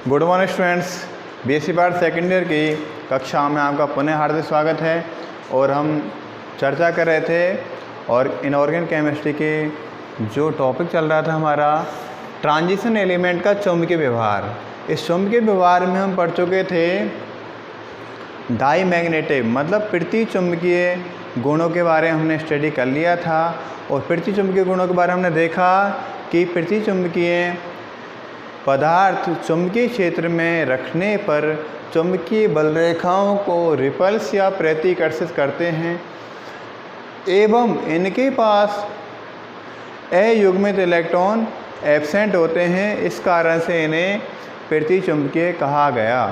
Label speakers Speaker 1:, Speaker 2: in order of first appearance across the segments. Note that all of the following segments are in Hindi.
Speaker 1: Good morning students, BSc part second year की कक्षा में आपका पुनः हार्दिक स्वागत है। और हम चर्चा कर रहे थे और इनऑर्गेनिक केमिस्ट्री के जो टॉपिक चल रहा था हमारा ट्रांजिशन एलिमेंट का चुंबकीय व्यवहार। इस चुंबकीय व्यवहार में हम पढ़ चुके थे डाई मैग्नेटिक मतलब प्रति चुंबकीय गुणों के बारे में हमने स्टडी कर लिया था। और प्रति चुंबकीय गुणों के बारे में हमने देखा कि प्रति चुंबकीय पदार्थ चुंबकीय क्षेत्र में रखने पर चुंबकीय बल रेखाओं को रिपल्स या प्रतिकर्षित करते हैं एवं इनके पास अयुग्मित इलेक्ट्रॉन एब्सेंट होते हैं। इस कारण से इन्हें प्रति चुंबकीय कहा गया।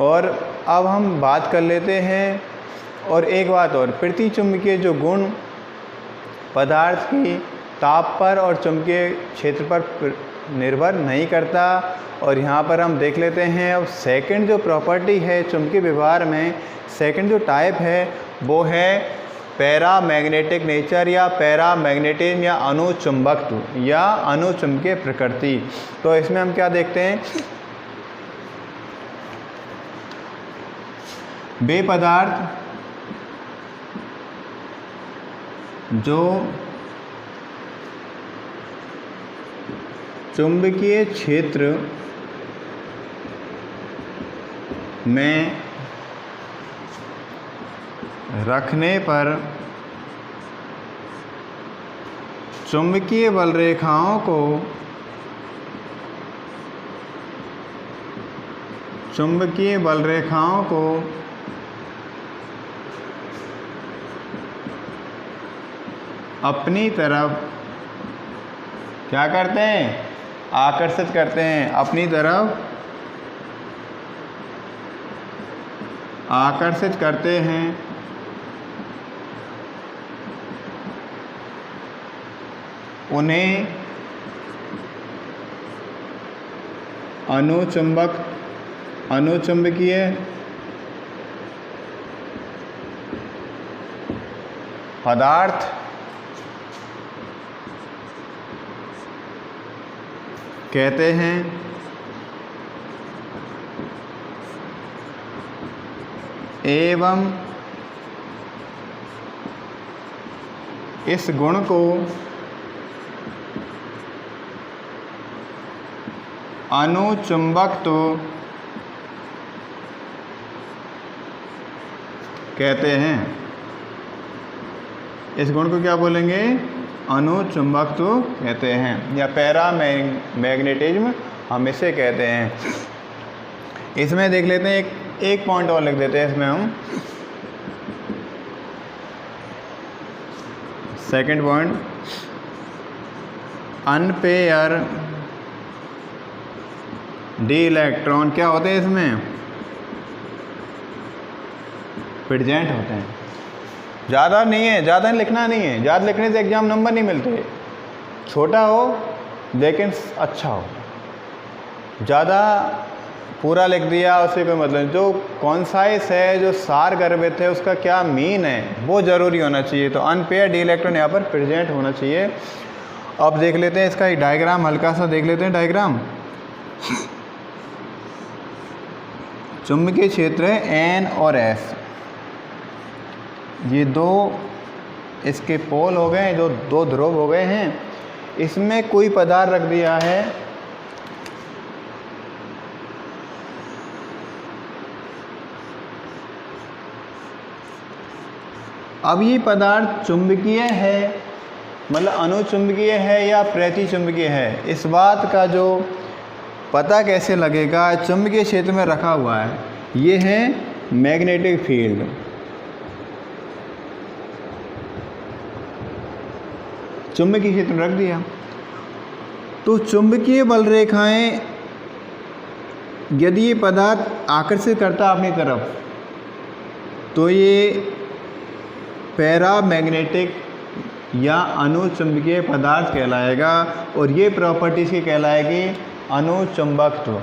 Speaker 1: और अब हम बात कर लेते हैं। और एक बात और, प्रति चुंबकीय जो गुण पदार्थ की ताप पर और चुंबकीय क्षेत्र पर निर्भर नहीं करता। और यहाँ पर हम देख लेते हैं अब सेकंड जो प्रॉपर्टी है चुंबकीय व्यवहार में, सेकंड जो टाइप है वो है पैरामैग्नेटिक नेचर या पैरामैग्नेटिज्म या अनुचुंबकत्व या अनुचुंबकीय प्रकृति। तो इसमें हम क्या देखते हैं, वे पदार्थ जो चुंबकीय क्षेत्र में रखने पर चुंबकीय बल रेखाओं को अपनी तरफ क्या करते हैं, आकर्षित करते हैं, अपनी तरफ आकर्षित करते हैं। उन्हें अनुचुंबकीय पदार्थ कहते हैं। एवं इस गुण को अनुचुंबकत्व कहते हैं। इस गुण को क्या बोलेंगे, अनुचुंबकत्व कहते हैं या पैरामैग्नेटिज्म हम इसे कहते हैं। इसमें देख लेते हैं, एक पॉइंट और लिख देते हैं इसमें हम। Second point, unpaired electron क्या होते हैं, इसमें प्रेजेंट होते हैं। ज़्यादा नहीं है, ज़्यादा लिखना नहीं है, ज़्यादा लिखने से एग्जाम नंबर नहीं मिलते। छोटा हो लेकिन अच्छा हो, ज़्यादा पूरा लिख दिया उससे कोई मतलब नहीं। जो कॉन्साइस है, जो सार गर्भित है, उसका क्या मीन है वो ज़रूरी होना चाहिए। तो अनपेयर डी इलेक्ट्रॉन यहाँ पर प्रेजेंट होना चाहिए। अब देख लेते हैं इसका एक डायग्राम, हल्का सा देख लेते हैं डायग्राम। चुंबकीय क्षेत्र है N और S, ये दो इसके पोल हो गए, जो दो ध्रुव हो गए हैं। इसमें कोई पदार्थ रख दिया है, अब ये पदार्थ चुंबकीय है मतलब अनुचुंबकीय है या प्रतिचुंबकीय है, इस बात का जो पता कैसे लगेगा, चुंबकीय क्षेत्र में रखा हुआ है। ये है मैग्नेटिक फील्ड। चुंबकीय क्षेत्र में रख दिया तो चुंबकीय बल रेखाएं यदि ये पदार्थ आकर्षित करता अपनी तरफ तो ये पैरामैग्नेटिक या अनुचुंबकीय पदार्थ कहलाएगा। और ये प्रॉपर्टीज की कहलाएगी अनुचुंबकत्व।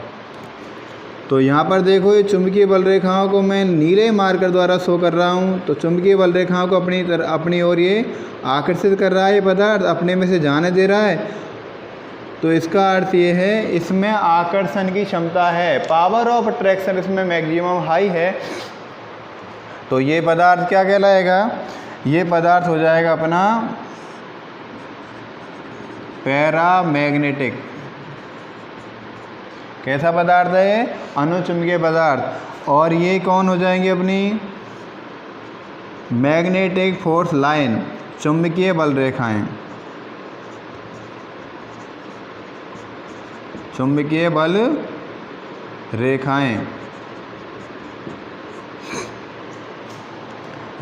Speaker 1: तो यहाँ पर देखो, ये चुंबकीय बल रेखाओं को मैं नीले मार्कर द्वारा शो कर रहा हूँ। तो चुंबकीय बल रेखाओं को अपनी ओर ये आकर्षित कर रहा है, ये पदार्थ अपने में से जाने दे रहा है। तो इसका अर्थ ये है इसमें आकर्षण की क्षमता है, पावर ऑफ अट्रैक्शन इसमें मैक्सिमम हाई है। तो ये पदार्थ क्या कहलाएगा? ये पदार्थ हो जाएगा अपना पैरामैग्नेटिक। कैसा पदार्थ है ये? अनुचुंबकीय पदार्थ। और ये कौन हो जाएंगे? अपनी मैग्नेटिक फोर्स लाइन, चुंबकीय बल रेखाएं, चुंबकीय बल रेखाएं।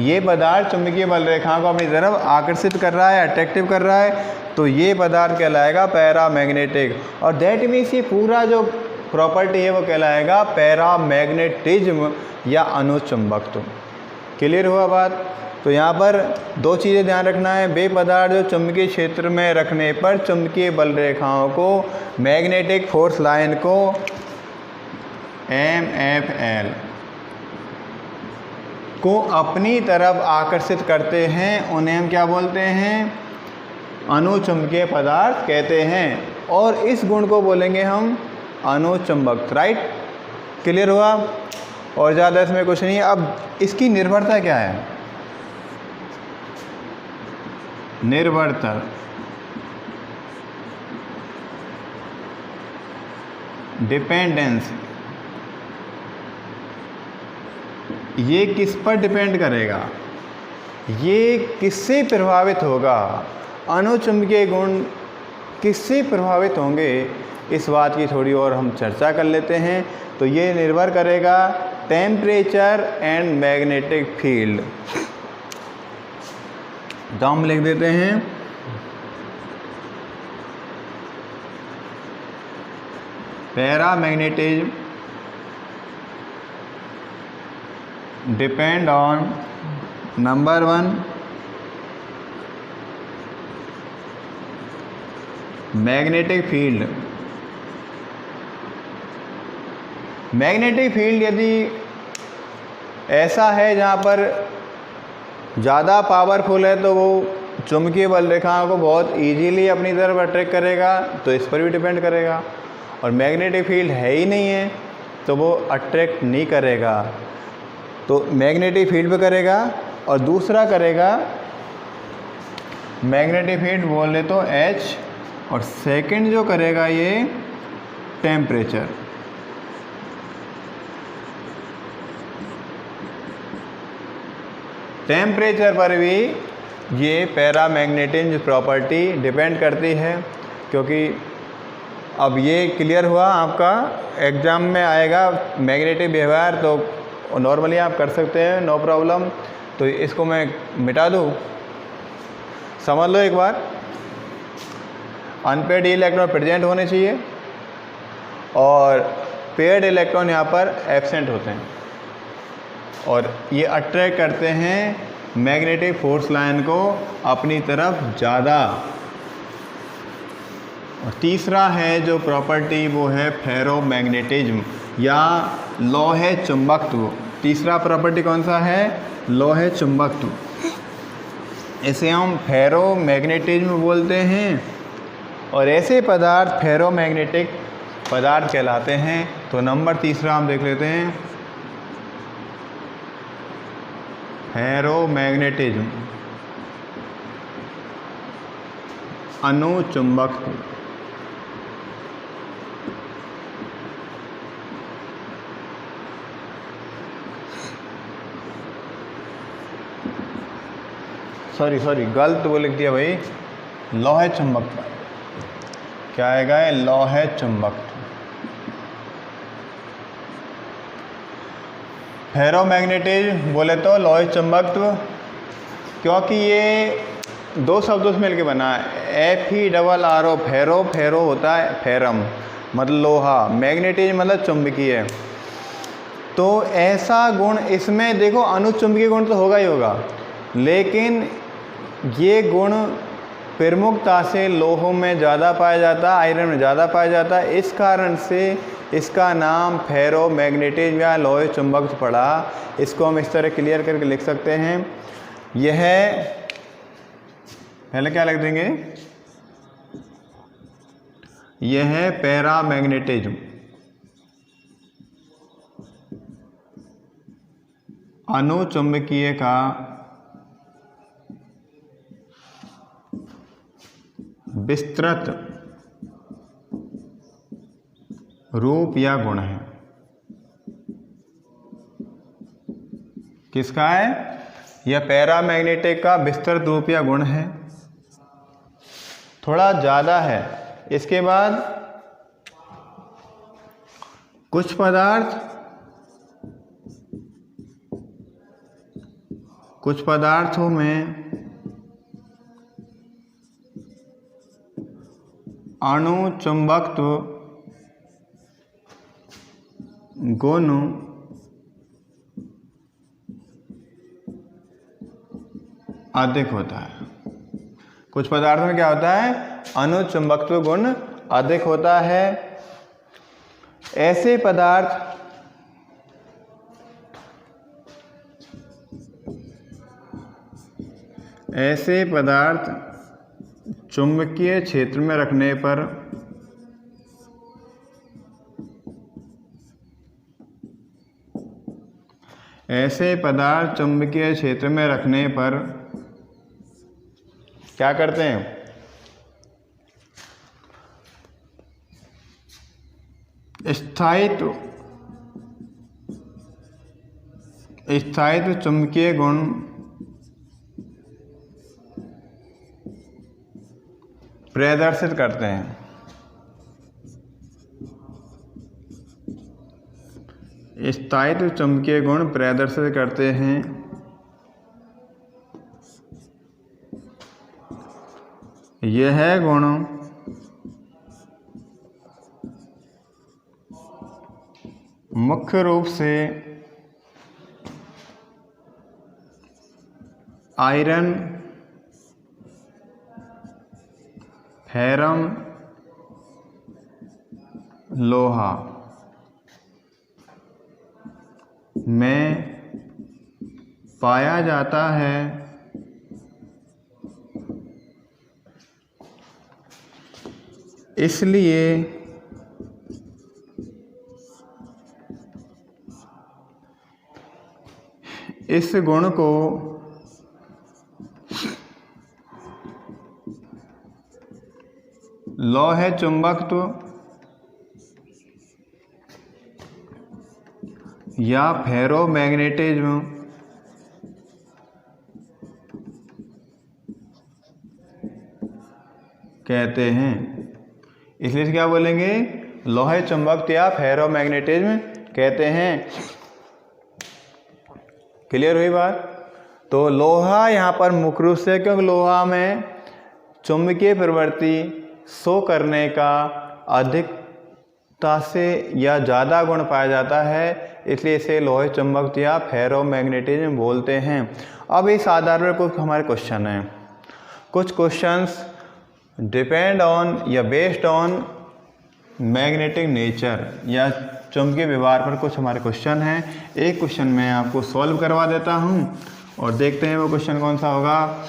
Speaker 1: ये पदार्थ चुंबकीय बल रेखाओं को अपनी तरफ आकर्षित कर रहा है, अट्रैक्टिव कर रहा है, तो ये पदार्थ कहलाएगा पैरामैग्नेटिक। और दैट मीन्स ये पूरा जो प्रॉपर्टी है वो कहलाएगा पैरामैग्नेटिज्म या अनुचुंबकत्व। क्लियर हुआ बात? तो यहाँ पर दो चीज़ें ध्यान रखना है। वे पदार्थ जो चुंबकीय क्षेत्र में रखने पर चुंबकीय बल रेखाओं को, मैग्नेटिक फोर्स लाइन को MFL को अपनी तरफ आकर्षित करते हैं, उन्हें हम क्या बोलते हैं? अनुचुंबकीय पदार्थ कहते हैं। और इस गुण को बोलेंगे हम अनुचुंबक। राइट? क्लियर हुआ? और ज़्यादा इसमें कुछ नहीं है। अब इसकी निर्भरता क्या है? निर्भरता डिपेंडेंस, ये किस पर डिपेंड करेगा? ये किससे प्रभावित होगा? अनुचुंबकीय गुण किससे प्रभावित होंगे? इस बात की थोड़ी और हम चर्चा कर लेते हैं। तो ये निर्भर करेगा टेम्परेचर एंड मैग्नेटिक फील्ड। तो हम लिख देते हैं paramagnetism depend on number 1 magnetic field. Magnetic field यदि ऐसा है जहाँ पर ज़्यादा पावरफुल है तो वो चुंबकीय बल रेखाओं को बहुत इजीली अपनी तरफ अट्रैक्ट करेगा, तो इस पर भी डिपेंड करेगा। और मैग्नेटिक फील्ड है ही नहीं है तो वो अट्रैक्ट नहीं करेगा, तो मैग्नेटिक फील्ड पे करेगा। और दूसरा करेगा मैग्नेटिक फील्ड बोले तो H, और सेकंड जो करेगा ये टेम्परेचर। टेम्परेचर पर भी ये पैरामैग्नेटिज्म प्रॉपर्टी डिपेंड करती है, क्योंकि अब ये क्लियर हुआ आपका एग्ज़ाम में आएगा मैग्नेटिक बिहेवियर, तो नॉर्मली आप कर सकते हैं, नो प्रॉब्लम। तो इसको मैं मिटा दूँ, समझ लो एक बार। अनपेड इलेक्ट्रॉन प्रेजेंट होने चाहिए और पेड इलेक्ट्रॉन यहाँ पर एब्सेंट होते हैं, और ये अट्रैक्ट करते हैं मैग्नेटिक फोर्स लाइन को अपनी तरफ ज़्यादा। और तीसरा है जो प्रॉपर्टी वो है फेरोमैग्नेटिज्म या लोहे चुंबकत्व। तीसरा प्रॉपर्टी कौन सा है? लोहे चुंबकत्व। इसे हम फेरोमैग्नेटिज्म बोलते हैं। और ऐसे पदार्थ फेरोमैग्नेटिक पदार्थ कहलाते हैं। तो नंबर तीसरा हम देख लेते हैं, फेरोमैग्नेटिज्म अनुचुंबकत्व। सॉरी गलत वो लिख दिया भाई, लोहे चुंबकत्व। क्या आएगा? लोहे चुंबकत्व। फेरोमैग्नेटिज्म बोले तो लोहे चुंबकत्व, क्योंकि ये दो शब्दों से मिलकर बना है। FERRO, फेरो, फेरो होता है फेरम मतलब लोहा, मैग्नेटिज्म मतलब चुंबकीय। तो ऐसा गुण इसमें देखो, अनुचुंबकीय गुण तो होगा ही होगा, लेकिन ये गुण प्रमुखता से लोहों में ज़्यादा पाया जाता है, आयरन में ज़्यादा पाया जाता है। इस कारण से इसका नाम फेरोमैग्नेटिज्म या लोहे चुंबकत्व पड़ा। इसको हम इस तरह क्लियर करके लिख सकते हैं। यह पहले क्या लिख देंगे? यह है पैरामैग्नेटिज्म। अनुचुंबकीय का विस्तृत रूप या गुण है। किसका है? यह पैरामैग्नेटिक का विस्तृत रूप या गुण है। थोड़ा ज़्यादा है। इसके बाद कुछ पदार्थों में अणुचुंबकत्व गुण अधिक होता है। कुछ पदार्थों में क्या होता है? अणुचुंबकत्व गुण अधिक होता है। ऐसे पदार्थ चुंबकीय क्षेत्र में रखने पर क्या करते हैं? स्थायित्व चुंबकीय गुण प्रदर्शित करते हैं। स्थायित्व चुंबकीय गुण प्रदर्शित करते हैं। यह गुण मुख्य रूप से आयरन, फेरम, लोहा में पाया जाता है। इसलिए इस गुण को लौह चुंबकत्व या फेरोमैग्नेटिज्म कहते हैं। इसलिए क्या बोलेंगे? लौह चुंबकत्व या फेरोमैग्नेटिज्म कहते हैं। क्लियर हुई बात? तो लोहा यहाँ पर मुख्य रूप से, क्योंकि लोहा में चुंबकीय प्रवृत्ति शो करने का अधिकता से या ज़्यादा गुण पाया जाता है, इसलिए इसे लोहे चुंबकत्व या फेरोमैग्नेटिज्म बोलते हैं। अब इस आधार पर कुछ हमारे क्वेश्चन हैं। कुछ क्वेश्चंस डिपेंड ऑन या बेस्ड ऑन मैग्नेटिक नेचर या चुंबकीय व्यवहार पर कुछ हमारे क्वेश्चन हैं। एक क्वेश्चन मैं आपको सॉल्व करवा देता हूं और देखते हैं वो क्वेश्चन कौन सा होगा।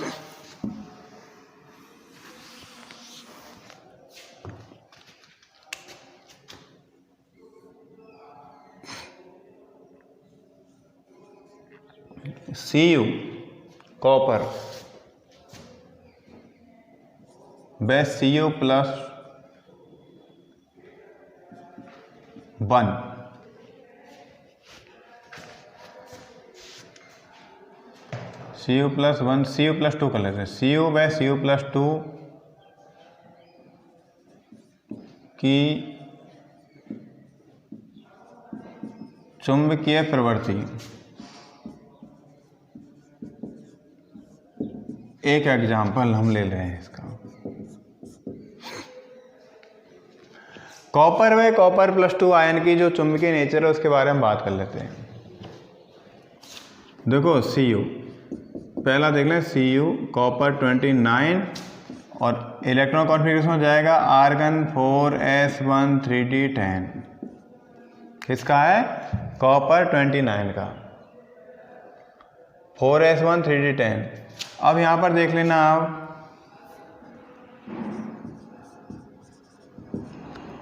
Speaker 1: Cu कॉपर व Cu plus 1 Cu plus 1 Cu plus 2 कर लेते हैं। Cu व Cu प्लस 2 की चुंबकीय प्रवृत्ति एक एग्जाम्पल हम ले रहे हैं इसका। कॉपर व कॉपर प्लस 2 आयन की जो चुंबकीय नेचर है उसके बारे में बात कर लेते हैं। देखो Cu पहला देख लें। Cu कॉपर 29 और इलेक्ट्रॉन कॉन्फ़िगरेशन हो जाएगा आर्गन 4s1 3d10। किसका है? कॉपर 29 का 4s1 3d10। अब यहाँ पर देख लेना आप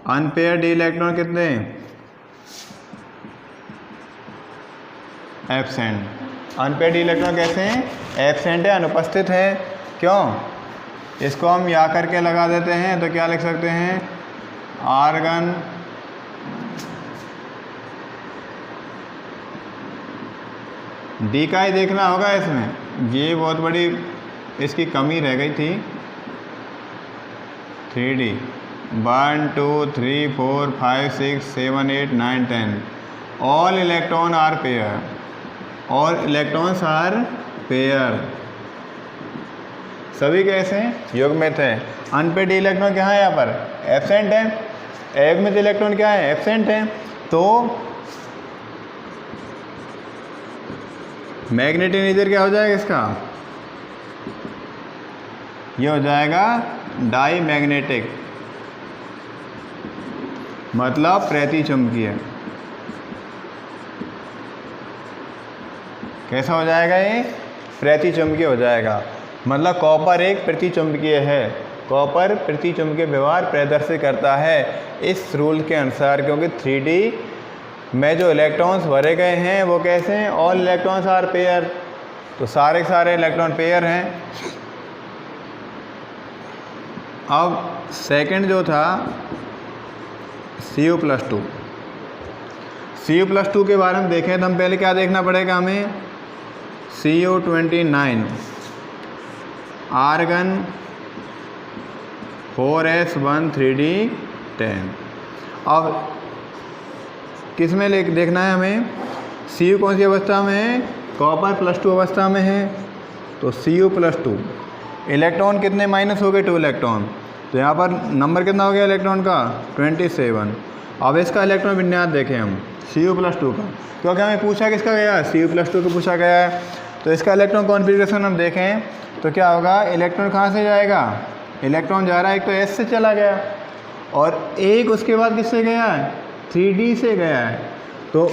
Speaker 1: अनपेयर्ड इलेक्ट्रॉन कितने, एब्सेंट। अनपेयर्ड इलेक्ट्रॉन कैसे हैं, एब्सेंट है, अनुपस्थित है। क्यों, इसको हम या करके लगा देते हैं तो क्या लिख सकते हैं, आर्गन डी का ही देखना होगा इसमें, ये बहुत बड़ी इसकी कमी रह गई थी। 3D 1 2 3 4 5 6 7 8 9 10 all electron are pair, all electrons are pair, सभी कैसे हैं, युग्मित है। अनपेयर्ड इलेक्ट्रॉन क्या है, यहाँ पर एब्सेंट है। युग्मित इलेक्ट्रॉन क्या है, एब्सेंट है। तो मैग्नेटिक नेचर क्या हो जाएगा इसका, ये हो जाएगा डाई मैग्नेटिक, मतलब प्रतिचुंबकीय। कैसा हो जाएगा, ये प्रतिचुंबकीय हो जाएगा। मतलब कॉपर एक प्रतिचुंबकीय है, कॉपर प्रतिचुंबकीय व्यवहार प्रदर्शित करता है इस रूल के अनुसार, क्योंकि 3D में जो इलेक्ट्रॉन्स भरे गए हैं वो कैसे हैं, ऑल इलेक्ट्रॉन्स आर पेयर, तो सारे के सारे इलेक्ट्रॉन पेयर हैं। अब सेकंड जो था Cu+2, Cu+2 के बारे में देखें तो हम पहले क्या देखना पड़ेगा हमें, Cu29 आर्गन 4s1 3d10। अब किस में देखना है हमें, Cu कौन सी अवस्था में है, कॉपर +2 अवस्था में है। तो Cu+2 इलेक्ट्रॉन कितने माइनस हो गए, 2 इलेक्ट्रॉन, तो यहाँ पर नंबर कितना हो गया इलेक्ट्रॉन का, 27। अब इसका इलेक्ट्रॉन विन्यास देखें हम Cu+2 का, क्योंकि हमें पूछा किसका गया, Cu+2 को पूछा गया है। तो इसका इलेक्ट्रॉन कॉन्फ़िगरेशन हम देखें तो क्या होगा, इलेक्ट्रॉन कहाँ से जाएगा, इलेक्ट्रॉन जा रहा है एक तो S से चला गया और एक उसके बाद किससे गया है, 3D से गया है। तो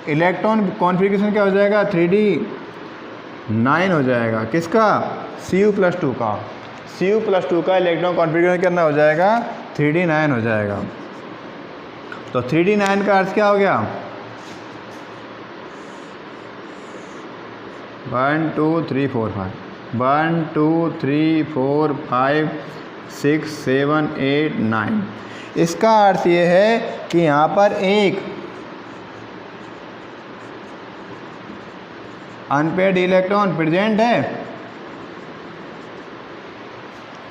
Speaker 1: इलेक्ट्रॉन कॉन्फ़िगरेशन क्या हो जाएगा, 3D9 हो जाएगा, किसका, Cu+2 का। Cu+2 का इलेक्ट्रॉन कॉन्फ़िगरेशन कितना हो जाएगा, 3D9 हो जाएगा। तो 3D9 का अर्थ क्या हो गया, 1 2 3 4 5 1 2 3 4 5 6 7 8 9। इसका अर्थ ये है कि यहाँ पर एक अनपेयर्ड इलेक्ट्रॉन प्रेजेंट है।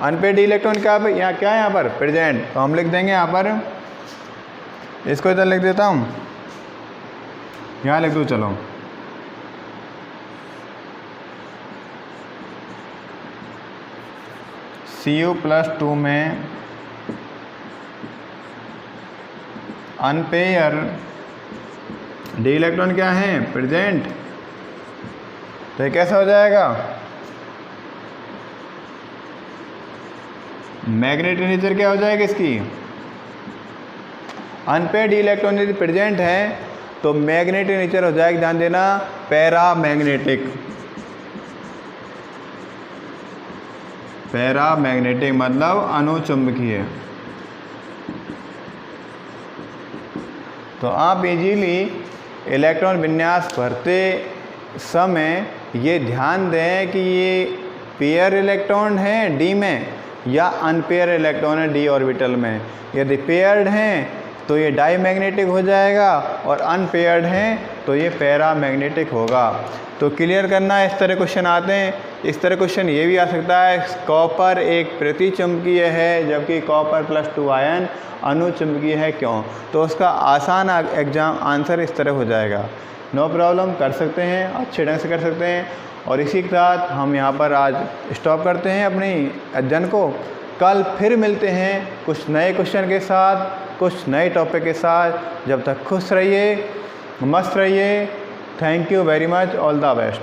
Speaker 1: अनपेयर्ड इलेक्ट्रॉन क्या है, यहाँ क्या है, यहाँ पर प्रेजेंट, तो हम लिख देंगे यहाँ पर, इसको इधर लिख देता हूँ, यहाँ लिख दूँ, चलो Cu+2 में अनपेयर डी इलेक्ट्रॉन क्या है, प्रेजेंट। तो ये कैसा हो जाएगा, मैग्नेटिक नेचर क्या हो जाएगा इसकी, अनपेयर्ड इलेक्ट्रॉन यदि प्रेजेंट है तो मैग्नेटिक नेचर हो जाएगा, ध्यान देना, पैरामैग्नेटिक। पैरामैग्नेटिक मतलब अनुचुंबकीय। तो आप इजीली इलेक्ट्रॉन विन्यास भरते समय ये ध्यान दें कि ये पेयर इलेक्ट्रॉन है डी में या अनपेयर इलेक्ट्रॉन है डी ऑर्बिटल में। यदि पेयर्ड हैं तो ये डाई मैग्नेटिक हो जाएगा और अनपेयर्ड हैं तो ये पैरामैग्नेटिक होगा। तो क्लियर करना, इस तरह क्वेश्चन आते हैं। इस तरह क्वेश्चन ये भी आ सकता है, कॉपर एक प्रतिचुंबकीय है जबकि कॉपर +2 आयन अनुचुंबकीय है, क्यों? तो उसका आसान एग्जाम आंसर इस तरह हो जाएगा। नो प्रॉब्लम, कर सकते हैं, अच्छे ढंग से कर सकते हैं। और इसी के साथ हम यहाँ पर आज स्टॉप करते हैं अपनी अध्ययन को। कल फिर मिलते हैं कुछ नए क्वेश्चन के साथ, कुछ नए टॉपिक के साथ। जब तक खुश रहिए, मस्त रहिए। Thank you very much, all the best.